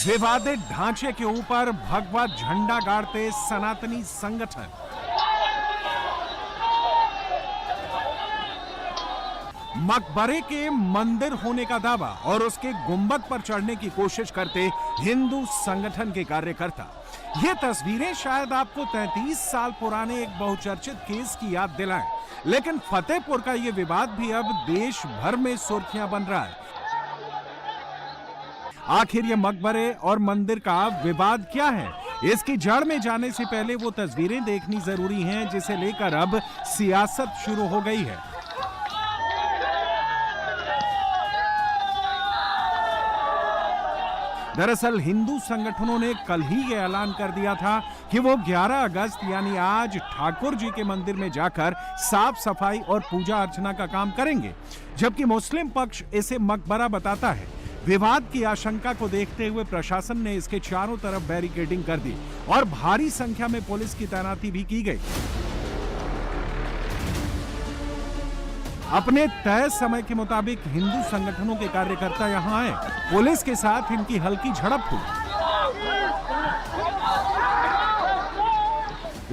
विवादित ढांचे के ऊपर भगवा झंडा गाड़ते सनातनी संगठन। मकबरे के मंदिर होने का दावा और उसके गुंबद पर चढ़ने की कोशिश करते हिंदू संगठन के कार्यकर्ता। ये तस्वीरें शायद आपको 33 साल पुराने एक बहुचर्चित केस की याद दिलाएं, लेकिन फतेहपुर का ये विवाद भी अब देश भर में सुर्खियां बन रहा है। आखिर ये मकबरे और मंदिर का विवाद क्या है? इसकी जड़ में जाने से पहले वो तस्वीरें देखनी जरूरी हैं जिसे लेकर अब सियासत शुरू हो गई है। दरअसल हिंदू संगठनों ने कल ही ये ऐलान कर दिया था कि वो 11 अगस्त यानी आज ठाकुर जी के मंदिर में जाकर साफ सफाई और पूजा अर्चना का काम करेंगे, जबकि मुस्लिम पक्ष इसे मकबरा बताता है। विवाद की आशंका को देखते हुए प्रशासन ने इसके चारों तरफ बैरिकेडिंग कर दी और भारी संख्या में पुलिस की तैनाती भी की गई। अपने तय समय के मुताबिक हिंदू संगठनों के कार्यकर्ता यहां आए। पुलिस के साथ इनकी हल्की झड़प हुई।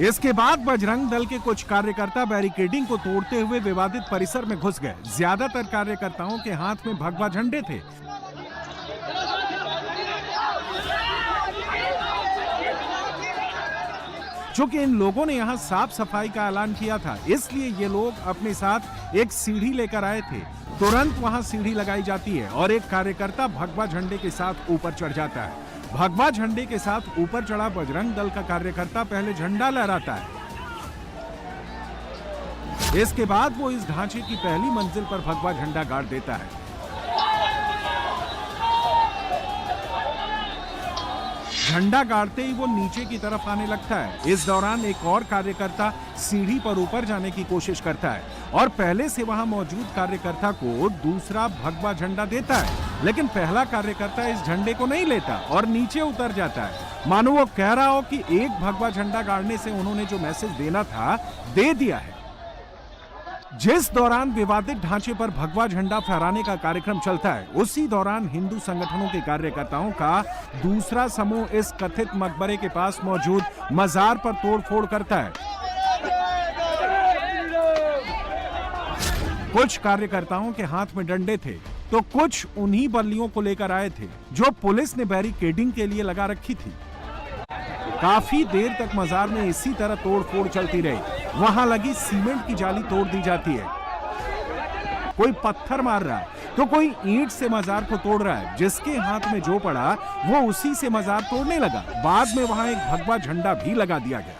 इसके बाद बजरंग दल के कुछ कार्यकर्ता बैरिकेडिंग को तोड़ते हुए विवादित परिसर में घुस गए। ज्यादातर कार्यकर्ताओं के हाथ में भगवा झंडे थे। चूंकि इन लोगों ने यहां साफ सफाई का ऐलान किया था, इसलिए ये लोग अपने साथ एक सीढ़ी लेकर आए थे। तुरंत वहां सीढ़ी लगाई जाती है और एक कार्यकर्ता भगवा झंडे के साथ ऊपर चढ़ जाता है। भगवा झंडे के साथ ऊपर चढ़ा बजरंग दल का कार्यकर्ता पहले झंडा लहराता है। इसके बाद वो इस ढांचे की पहली मंजिल पर भगवा झंडा गाड़ देता है। झंडा गाड़ते ही वो नीचे की तरफ आने लगता है। इस दौरान एक और कार्यकर्ता सीढ़ी पर ऊपर जाने की कोशिश करता है और पहले से वहां मौजूद कार्यकर्ता को दूसरा भगवा झंडा देता है, लेकिन पहला कार्यकर्ता इस झंडे को नहीं लेता और नीचे उतर जाता है। मानो वो कह रहा हो कि एक भगवा झंडा गाड़ने से उन्होंने जो मैसेज देना था दे दिया है। जिस दौरान विवादित ढांचे पर भगवा झंडा फहराने का कार्यक्रम चलता है, उसी दौरान हिंदू संगठनों के कार्यकर्ताओं का दूसरा समूह इस कथित मकबरे के पास मौजूद मजार पर तोड़फोड़ करता है। कुछ कार्यकर्ताओं के हाथ में डंडे थे तो कुछ उन्हीं बल्लियों को लेकर आए थे जो पुलिस ने बैरिकेडिंग के लिए लगा रखी थी। काफी देर तक मजार में इसी तरह तोड़फोड़ चलती रही। वहां लगी सीमेंट की जाली तोड़ दी जाती है, कोई पत्थर मार रहा है तो कोई ईंट से मजार को तोड़ रहा है। जिसके हाथ में जो पड़ा वो उसी से मजार तोड़ने लगा। बाद में वहां एक भगवा झंडा भी लगा दिया गया।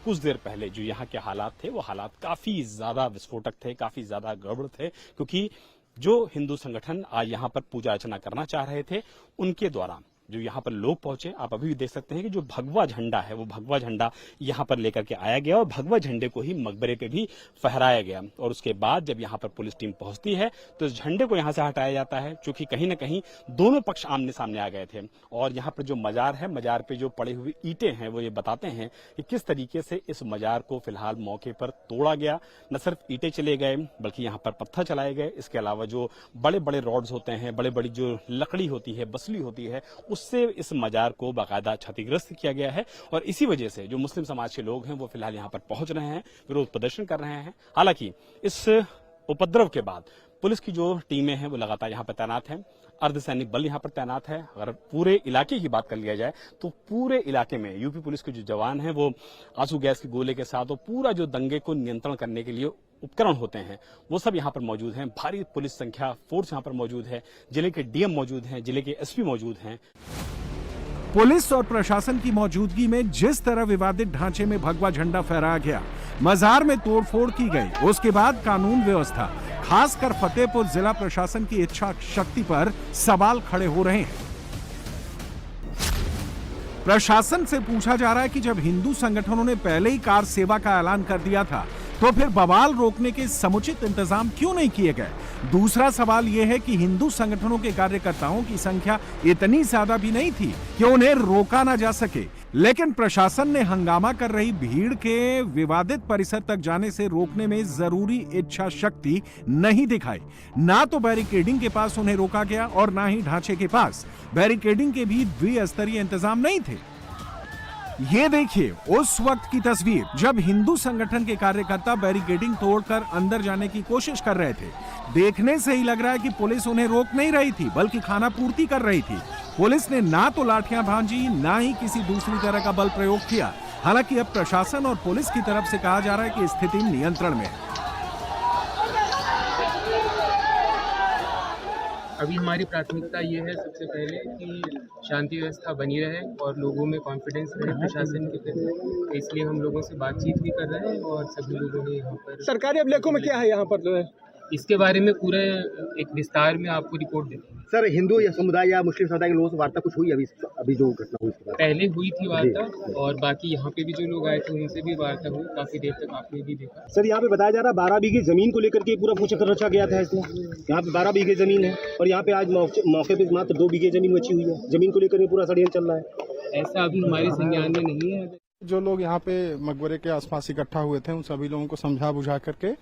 कुछ देर पहले जो यहाँ के हालात थे वो हालात काफी ज्यादा विस्फोटक थे, काफी ज्यादा गड़बड़ थे, क्योंकि जो हिंदू संगठन आज यहाँ पर पूजा अर्चना करना चाह रहे थे उनके द्वारा जो यहाँ पर लोग पहुंचे, आप अभी भी देख सकते हैं कि जो भगवा झंडा है वो भगवा झंडा यहाँ पर लेकर के आया गया और भगवा झंडे को ही मकबरे पे भी फहराया गया। और उसके बाद जब यहाँ पर पुलिस टीम पहुंचती है तो इस झंडे को यहाँ से हटाया जाता है, क्योंकि कहीं ना कहीं दोनों पक्ष आमने सामने आ गए थे। और यहाँ पर जो मजार है, मजार पे जो पड़ी हुई ईंटें हैं वो ये बताते हैं कि किस तरीके से इस मजार को फिलहाल मौके पर तोड़ा गया। न सिर्फ ईंटें चले गए बल्कि यहाँ पर पत्थर चलाए गए। इसके अलावा जो बड़े बड़े रॉड्स होते हैं, बड़े बड़ी जो लकड़ी होती है, बसली होती है, उससे इस मजार को बाकायदा क्षतिग्रस्त किया गया है। और इसी वजह से जो मुस्लिम समाज के लोग हैं वो फिलहाल यहाँ पर पहुंच रहे हैं, विरोध प्रदर्शन कर रहे हैं। हालांकि इस उपद्रव के बाद पुलिस की जो टीमें हैं वो लगातार यहाँ पर तैनात हैं, अर्धसैनिक बल यहाँ पर तैनात है। अगर पूरे इलाके की बात कर लिया जाए तो पूरे इलाके में यूपी पुलिस के जो जवान हैं वो आंसू गैस के गोले के साथ और पूरा जो दंगे को नियंत्रण करने के लिए उपकरण होते हैं वो सब यहाँ पर मौजूद हैं। भारी पुलिस संख्या फोर्स यहाँ पर मौजूद है, जिले के डीएम मौजूद हैं, जिले के एसपी मौजूद हैं। पुलिस और प्रशासन की मौजूदगी में जिस तरह विवादित ढांचे में भगवा झंडा फहराया गया, मजार में तोड़फोड़ की गई, उसके बाद कानून व्यवस्था, खासकर फतेहपुर जिला प्रशासन की इच्छा शक्ति पर सवाल खड़े हो रहे हैं। प्रशासन से पूछा जा रहा है कि जब हिंदू संगठनों ने पहले ही कार सेवा का ऐलान कर दिया था तो फिर बवाल रोकने के समुचित इंतजाम क्यों नहीं किए गए? दूसरा सवाल यह है कि हिंदू संगठनों के कार्यकर्ताओं की संख्या इतनी ज्यादा भी नहीं थी कि उन्हें रोका ना जा सके, लेकिन प्रशासन ने हंगामा कर रही भीड़ के विवादित परिसर तक जाने से रोकने में जरूरी इच्छा शक्ति नहीं दिखाई। ना तो बैरिकेडिंग के पास उन्हें रोका गया और ना ही ढांचे के पास बैरिकेडिंग के भी द्विस्तरीय इंतजाम नहीं थे। ये देखिए उस वक्त की तस्वीर जब हिंदू संगठन के कार्यकर्ता बैरिकेडिंग तोड़कर अंदर जाने की कोशिश कर रहे थे। देखने से ही लग रहा है कि पुलिस उन्हें रोक नहीं रही थी बल्कि खाना पूर्ति कर रही थी। पुलिस ने ना तो लाठियां भांजी ना ही किसी दूसरी तरह का बल प्रयोग किया। हालांकि अब प्रशासन और पुलिस की तरफ से कहा जा रहा है कि स्थिति नियंत्रण में है। अभी हमारी प्राथमिकता ये है सबसे पहले कि शांति व्यवस्था बनी रहे और लोगों में कॉन्फिडेंस रहे प्रशासन के प्रति, इसलिए हम लोगों से बातचीत भी कर रहे हैं और सभी लोगों ने यहाँ पर सरकारी अभिलेखों में क्या है यहाँ पर जो है इसके बारे में पूरे एक विस्तार में आपको रिपोर्ट देते हैं। सर, हिंदू या समुदाय या मुस्लिम समुदाय के लोगों से वार्ता कुछ हुई अभी जो घटना हुई इसके बाद? पहले हुई थी वार्ता और बाकी यहाँ पे भी जो लोग आए थे उनसे भी वार्ता हुई, काफी देर तक आपने भी देखा। सर, यहाँ पे बताया जा रहा है 12 बीघे जमीन को लेकर के पूरा पूछताछ रचा गया था। इसमें यहाँ पे 12 बीघे जमीन है और यहाँ पे आज मौके पे मात्र 2 बीघे जमीन बची हुई है। जमीन को लेकर पूरा षड्यंत्र चल रहा है। ऐसा अभी हमारे संज्ञान में नहीं है। जो लोग यहाँ पे मकबरे के आसपास इकट्ठा हुए थे उन सभी लोगों को समझा बुझा करके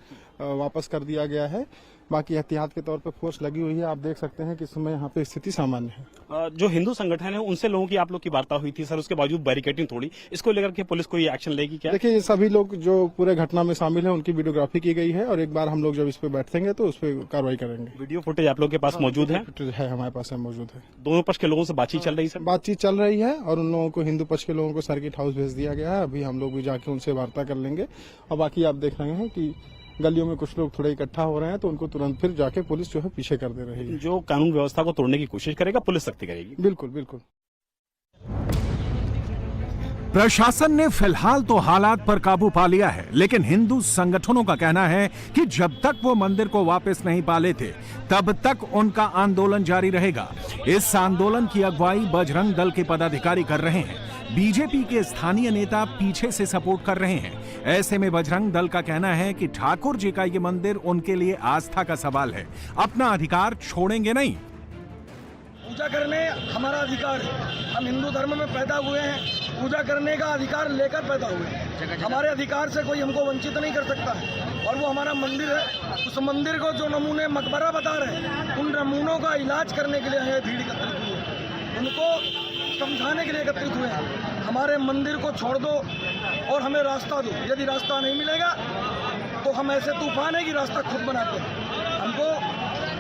वापस कर दिया गया है। बाकी एहतियात के तौर पे फोर्स लगी हुई है। आप देख सकते हैं कि इस समय यहाँ पे स्थिति सामान्य है। जो हिंदू संगठन है उनसे लोगों की आप लोग की वार्ता हुई थी सर, उसके बावजूद बैरिकेडिंग तोड़ी, इसको लेकर के पुलिस कोई एक्शन लेगी क्या? देखिए, ये सभी लोग जो पूरे घटना में शामिल हैं उनकी वीडियोग्राफी की गई है और एक बार हम लोग जब इस पे बैठेंगे तो उस पर कार्रवाई करेंगे। वीडियो फुटेज आप लोग के पास मौजूद है? है, हमारे पास है, मौजूद है। दोनों पक्ष के लोगों से बातचीत चल रही है? बातचीत चल रही है और उन लोगों को, हिंदू पक्ष के लोगों को सर्किट हाउस भेज दिया गया है। अभी हम लोग भी जाके उनसे वार्ता कर लेंगे और बाकी आप देख रहे हैं कि गलियों में कुछ लोग थोड़े इकट्ठा हो रहे हैं तो उनको तुरंत फिर जाके पुलिस जो है पीछे कर दे रही है। जो कानून व्यवस्था को तोड़ने की कोशिश करेगा पुलिस सख्ती करेगी। बिल्कुल बिल्कुल। प्रशासन ने फिलहाल तो हालात पर काबू पा लिया है, लेकिन हिंदू संगठनों का कहना है कि जब तक वो मंदिर को वापस नहीं पा लेते तब तक उनका आंदोलन जारी रहेगा। इस आंदोलन की अगुवाई बजरंग दल के पदाधिकारी कर रहे हैं। बीजेपी के स्थानीय नेता पीछे से सपोर्ट कर रहे हैं। ऐसे में बजरंग दल का कहना है कि ठाकुर जी का ये मंदिर उनके लिए आस्था का सवाल है, अपना अधिकार छोड़ेंगे नहीं। पूजा करने हमारा अधिकार है। हम हिंदू धर्म में पैदा हुए हैं, पूजा करने का अधिकार लेकर पैदा हुए हैं। हमारे अधिकार से कोई हमको वंचित नहीं कर सकता है और वो हमारा मंदिर है। उस मंदिर को जो नमूने मकबरा बता रहे हैं उन नमूनों का इलाज करने के लिए ये भीड़ एकत्रित हुई है, उनको समझाने के लिए एकत्रित हुए हैं। हमारे मंदिर को छोड़ दो और हमें रास्ता दो। यदि रास्ता नहीं मिलेगा तो हम ऐसे तूफान है कि रास्ता खुद बनाते हैं। हमको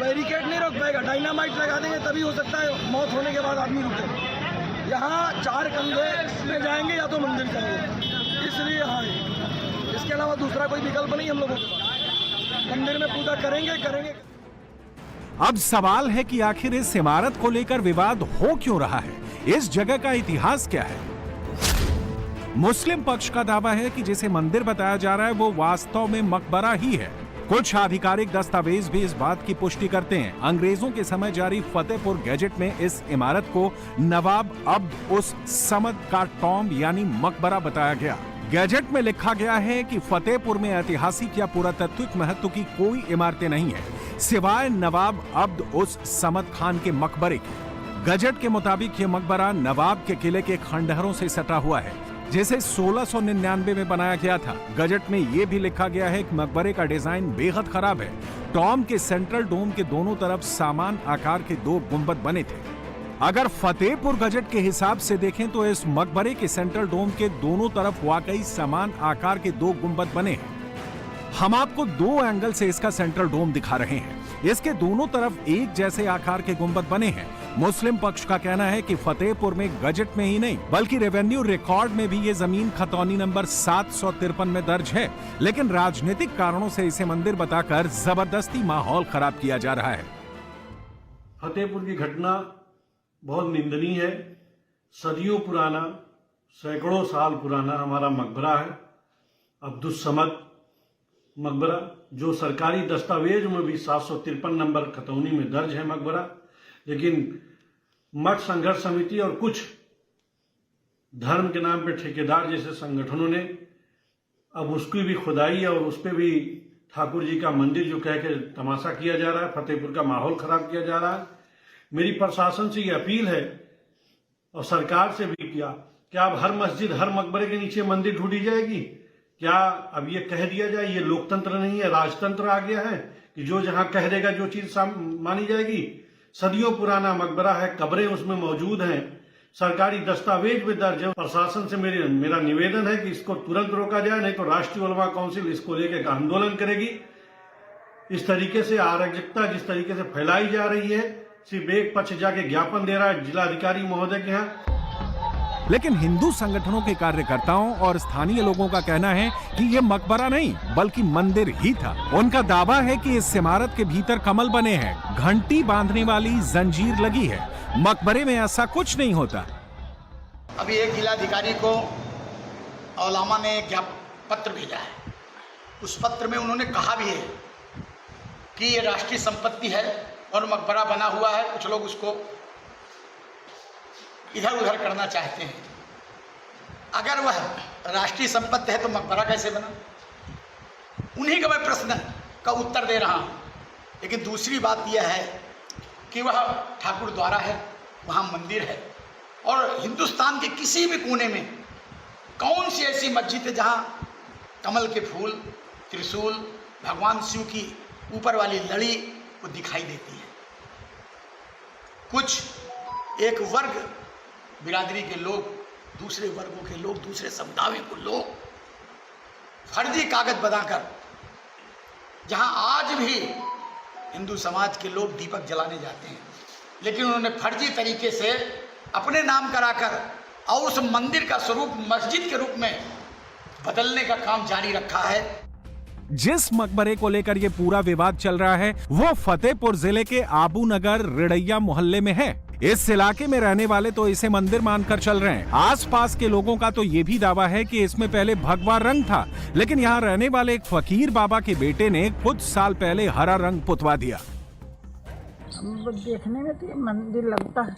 बैरिकेड नहीं रोक पाएगा, डायनामाइट लगा देंगे तभी हो सकता है मौत होने के बाद आदमी रुके। यहाँ 4 कंधे में जाएंगे या तो मंदिर जाएंगे, इसलिए यहाँ है। इसके अलावा दूसरा कोई विकल्प नहीं हम लोगों के पास। मंदिर में पूजा करेंगे। अब सवाल है कि आखिर इस इमारत को लेकर विवाद हो क्यों रहा है? इस जगह का इतिहास क्या है? मुस्लिम पक्ष का दावा है कि जिसे मंदिर बताया जा रहा है वो वास्तव में मकबरा ही है। कुछ आधिकारिक दस्तावेज भी इस बात की पुष्टि करते हैं। अंग्रेजों के समय जारी फतेहपुर गैजेट में इस इमारत को नवाब अब्द उस समद का टॉम्ब यानी मकबरा बताया गया। गैजेट में लिखा गया है कि फतेहपुर में ऐतिहासिक या पुरातात्विक महत्व की कोई इमारतें नहीं है सिवाय नवाब अब्द उस समद खान के मकबरे के। गजट के मुताबिक ये मकबरा नवाब के किले के खंडहरों से सटा हुआ है जिसे 1699 में बनाया गया था। गजट में यह भी लिखा गया है कि मकबरे का डिजाइन बेहद खराब है। टॉम्ब के सेंट्रल डोम के दोनों तरफ समान आकार के 2 गुंबद बने थे। अगर फतेहपुर गजट के हिसाब से देखें तो इस मकबरे के सेंट्रल डोम के दोनों तरफ वाकई समान आकार के 2 गुंबद बने हैं। हम आपको 2 एंगल से इसका सेंट्रल डोम दिखा रहे हैं। इसके दोनों तरफ एक जैसे आकार के गुंबद बने हैं। मुस्लिम पक्ष का कहना है कि फतेहपुर में गजट में ही नहीं बल्कि रेवेन्यू रिकॉर्ड में भी ये जमीन खतौनी नंबर 753 में दर्ज है, लेकिन राजनीतिक कारणों से इसे मंदिर बताकर जबरदस्ती माहौल खराब किया जा रहा है। फतेहपुर की घटना बहुत निंदनीय है। सदियों पुराना, सैकड़ों साल पुराना हमारा मकबरा है अब्दुस समद मकबरा, जो सरकारी दस्तावेज में भी 753 नंबर खतौनी में दर्ज है मकबरा। लेकिन मठ संघर्ष समिति और कुछ धर्म के नाम पे ठेकेदार जैसे संगठनों ने अब उसकी भी खुदाई और उस पर भी ठाकुर जी का मंदिर जो कह के तमाशा किया जा रहा है, फतेहपुर का माहौल खराब किया जा रहा है। मेरी प्रशासन से ये अपील है और सरकार से भी क्या अब हर मस्जिद, हर मकबरे के नीचे मंदिर ढूंढी जाएगी? क्या अब ये कह दिया जाए ये लोकतंत्र नहीं है, राजतंत्र आ गया है कि जो जहां कह देगा जो चीज मानी जाएगी? सदियों पुराना मकबरा है, कब्रें उसमें मौजूद हैं, सरकारी दस्तावेज में दर्ज है। प्रशासन से मेरा निवेदन है कि इसको तुरंत रोका जाए, नहीं तो राष्ट्रीय उलमा काउंसिल इसको लेकर आंदोलन करेगी। इस तरीके से अराजकता जिस तरीके से फैलाई जा रही है, सिर्फ एक पक्ष जाके ज्ञापन दे रहा है जिलाधिकारी महोदय के यहाँ। लेकिन हिंदू संगठनों के कार्यकर्ताओं और स्थानीय लोगों का कहना है कि ये मकबरा नहीं बल्कि मंदिर ही था। उनका दावा है कि इस इमारत के भीतर कमल बने हैं, घंटी बांधने वाली जंजीर लगी है। मकबरे में ऐसा कुछ नहीं होता। अभी एक जिलाधिकारी को औलामा ने पत्र भेजा है। उस पत्र में उन्होंने कहा भी है कि ये राष्ट्रीय संपत्ति है और मकबरा बना हुआ है, कुछ लोग उसको इधर उधर करना चाहते हैं। अगर वह राष्ट्रीय संपत्ति है तो मकबरा कैसे बना? उन्हीं का मैं प्रश्न का उत्तर दे रहा हूं। लेकिन दूसरी बात यह है कि वह ठाकुर द्वारा है, वहां मंदिर है, और हिंदुस्तान के किसी भी कोने में कौन सी ऐसी मस्जिद है जहां कमल के फूल, त्रिशूल, भगवान शिव की ऊपर वाली लड़ी वो दिखाई देती है? कुछ एक वर्ग बिरादरी के लोग, दूसरे वर्गों के लोग, दूसरे समुदायों को लोग फर्जी कागज बनाकर, जहां आज भी हिंदू समाज के लोग दीपक जलाने जाते हैं, लेकिन उन्होंने फर्जी तरीके से अपने नाम कराकर और उस मंदिर का स्वरूप मस्जिद के रूप में बदलने का काम जारी रखा है। जिस मकबरे को लेकर ये पूरा विवाद चल रहा है वो फतेहपुर जिले के आबू नगर रिड़ैया मोहल्ले में है। इस इलाके में रहने वाले तो इसे मंदिर मानकर चल रहे हैं। आसपास के लोगों का तो ये भी दावा है कि इसमें पहले भगवा रंग था, लेकिन यहाँ रहने वाले एक फकीर बाबा के बेटे ने कुछ साल पहले हरा रंग पुतवा दिया। देखने में तो ये मंदिर लगता है,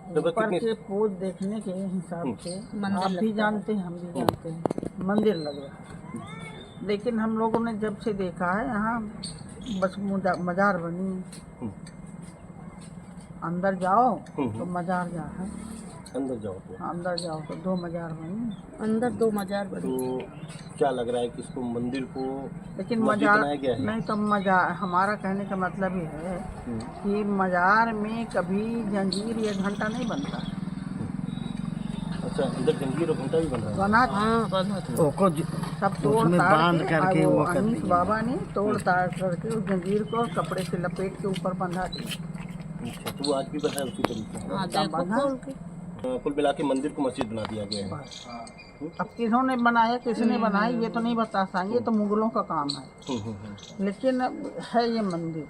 ऊपर के पोज देखने के हिसाब से आप भी जानते हैं, हम भी जानते हैं, मंदिर लग रहा है। लेकिन हम लोगों ने जब से देखा है यहाँ बस मजार बनी है। अंदर जाओ तो मजार जा है, अंदर जाओ तो 2 मजार बनी, अंदर 2 मजार बनी। तो क्या लग रहा है कि इसको मंदिर को लेकिन मजार नहीं तो मजार, हमारा कहने का मतलब ये है कि मजार में कभी जंजीर या घंटा नहीं बनता। अच्छा, अंदर जंजीर और घंटा भी बन रहा है? बना सब तोड़ ताड़ के वो अनीस बाबा ने तोड़ ताड़ करके उस जंजीर को कपड़े से लपेट के ऊपर बंधा दिया। अच्छा, तो वो आज भी बना है उसी तरीके? कुल मिला के मंदिर को मस्जिद बना दिया गया है। अब किन्होंने बनाया, किसने बनाया ये तो नहीं बता पाएंगे, ये तो मुगलों का काम है। लेकिन है ये मंदिर।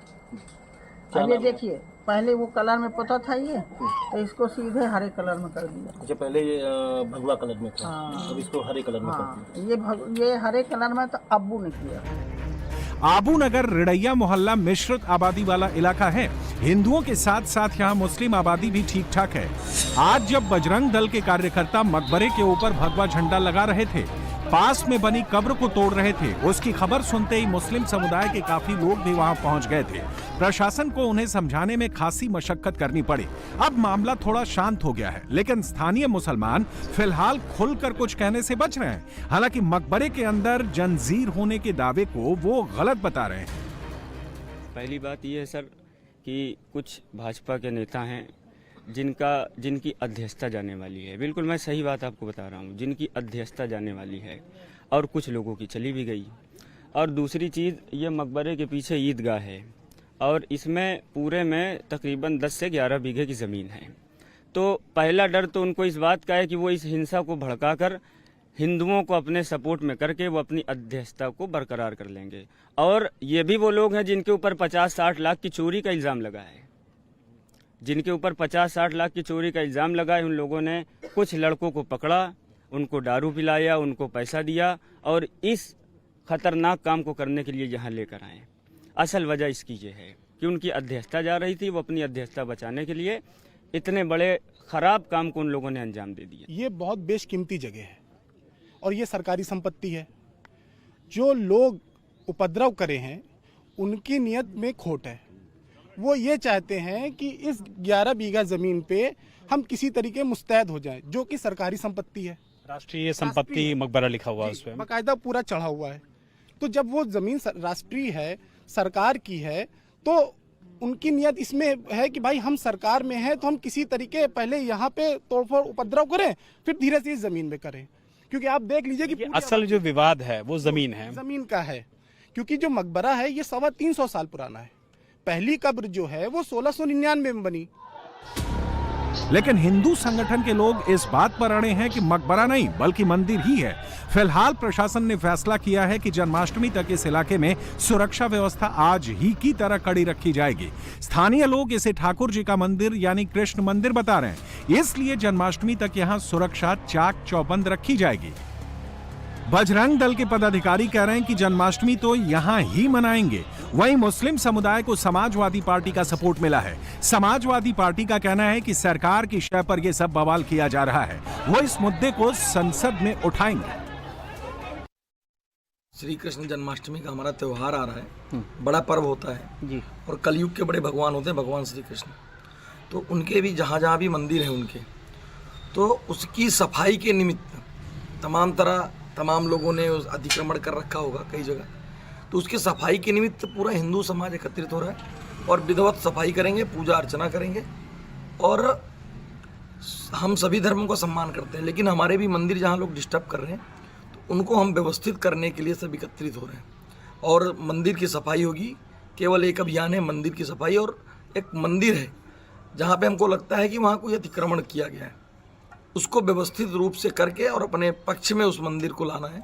अब ये देखिए, पहले वो कलर में पोता था ये, तो इसको सीधे हरे कलर में कर दिया। अच्छा, पहले ये भगवा कलर में था, अब इसको हरे कलर में कर दिया। ये हरे कलर में तो अब्बू ने किया। आबू नगर रिड़ैया मोहल्ला मिश्रित आबादी वाला इलाका है। हिंदुओं के साथ साथ यहाँ मुस्लिम आबादी भी ठीक ठाक है। आज जब बजरंग दल के कार्यकर्ता मकबरे के ऊपर भगवा झंडा लगा रहे थे, पास में बनी कब्र को तोड़ रहे थे, उसकी खबर सुनते ही मुस्लिम समुदाय के काफी लोग भी वहां पहुंच गए थे। प्रशासन को उन्हें समझाने में खासी मशक्कत करनी पड़ी। अब मामला थोड़ा शांत हो गया है, लेकिन स्थानीय मुसलमान फिलहाल खुलकर कुछ कहने से बच रहे हैं। हालांकि मकबरे के अंदर जंजीर होने के दावे को वो गलत बता रहे हैं। पहली बात यह है सर कि कुछ भाजपा के नेता हैं जिनकी अध्यक्षता जाने वाली है। बिल्कुल मैं सही बात आपको बता रहा हूँ, जिनकी अध्यक्षता जाने वाली है, और कुछ लोगों की चली भी गई। और दूसरी चीज़, ये मकबरे के पीछे ईदगाह है और इसमें पूरे में तकरीबन 10 से 11 बीघे की ज़मीन है। तो पहला डर तो उनको इस बात का है कि वो इस हिंसा को भड़काकर हिंदुओं को अपने सपोर्ट में करके वो अपनी अध्यक्षता को बरकरार कर लेंगे। और ये भी वो लोग हैं जिनके ऊपर 50-60 लाख की चोरी का इल्ज़ाम लगा है, जिनके ऊपर 50-60 लाख की चोरी का इल्ज़ाम लगा है। उन लोगों ने कुछ लड़कों को पकड़ा, उनको दारू पिलाया, उनको पैसा दिया और इस खतरनाक काम को करने के लिए यहाँ लेकर आए। असल वजह इसकी ये है कि उनकी अध्यक्षता जा रही थी, वो अपनी अध्यक्षता बचाने के लिए इतने बड़े खराब काम को उन लोगों ने अंजाम दे दिया। ये बहुत बेशकीमती जगह है और ये सरकारी संपत्ति है। जो लोग उपद्रव करे हैं उनकी नियत में खोट है। वो ये चाहते हैं कि इस 11 बीघा जमीन पे हम किसी तरीके मुस्तैद हो जाएं, जो कि सरकारी संपत्ति है, राष्ट्रीय संपत्ति मकबरा लिखा हुआ है उस पे, बाकायदा पूरा चढ़ा हुआ है। तो जब वो जमीन राष्ट्रीय है, सरकार की है, तो उनकी नियत इसमें है कि भाई हम सरकार में हैं तो हम किसी तरीके पहले यहाँ पे तोड़फोड़ उपद्रव करें, फिर धीरे से इस जमीन में करें। क्योंकि आप देख लीजिए कि असल जो विवाद है वो जमीन है, जमीन का है। क्योंकि जो मकबरा है ये 350 साल पुराना है। पहली कब्र जो है वो 1699 में बनी। लेकिन हिंदू संगठन के लोग इस बात पर अड़े हैं कि मकबरा नहीं बल्कि मंदिर ही है। फिलहाल प्रशासन ने फैसला किया है कि जन्माष्टमी तक इस इलाके में सुरक्षा व्यवस्था आज ही की तरह कड़ी रखी जाएगी। स्थानीय लोग इसे ठाकुर जी का मंदिर यानी कृष्ण मंदिर बता रहे हैं, इसलिए जन्माष्टमी तक यहां सुरक्षा चाक चौबंद रखी जाएगी। बजरंग दल के पदाधिकारी कह रहे हैं कि जन्माष्टमी तो यहां ही मनाएंगे। वहीं मुस्लिम समुदाय को समाजवादी पार्टी का सपोर्ट मिला है। समाजवादी पार्टी का कहना है कि सरकार की शय पर यह सब बवाल किया जा रहा है, वो इस मुद्दे को संसद में उठाएंगे। श्री कृष्ण जन्माष्टमी का हमारा त्योहार आ रहा है, बड़ा पर्व होता है जी। और कलयुग के बड़े भगवान होते हैं भगवान श्री कृष्ण। तो उनके भी जहाँ जहाँ भी मंदिर है उनके, तो उसकी सफाई के निमित्त तमाम लोगों ने उस अतिक्रमण कर रखा होगा कई जगह, तो उसकी सफाई के निमित्त पूरा हिंदू समाज एकत्रित हो रहा है और विधिवत सफाई करेंगे, पूजा अर्चना करेंगे। और हम सभी धर्मों का सम्मान करते हैं, लेकिन हमारे भी मंदिर जहाँ लोग डिस्टर्ब कर रहे हैं तो उनको हम व्यवस्थित करने के लिए सब एकत्रित हो रहे हैं। और मंदिर की सफाई होगी, केवल एक अभियान है मंदिर की सफाई। और एक मंदिर है जहाँ पे हमको लगता है कि वहाँ कोई अतिक्रमण किया गया है, उसको व्यवस्थित रूप से करके और अपने पक्ष में उस मंदिर को लाना है।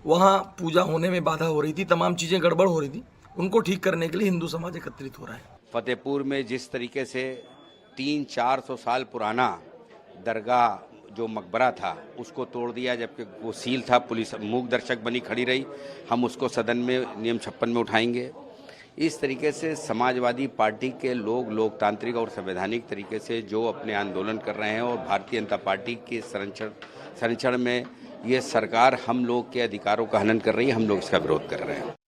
वहाँ पूजा होने में बाधा हो रही थी, तमाम चीज़ें गड़बड़ हो रही थी, उनको ठीक करने के लिए हिंदू समाज एकत्रित हो रहा है। फतेहपुर में जिस तरीके से 300-400 साल पुराना दरगाह जो मकबरा था उसको तोड़ दिया, जबकि वो सील था, पुलिस मूक दर्शक बनी खड़ी रही। हम उसको सदन में नियम 56 में उठाएंगे। इस तरीके से समाजवादी पार्टी के लोग लोकतांत्रिक और संवैधानिक तरीके से जो अपने आंदोलन कर रहे हैं और भारतीय जनता पार्टी के संरक्षण में ये सरकार हम लोग के अधिकारों का हनन कर रही है, हम लोग इसका विरोध कर रहे हैं।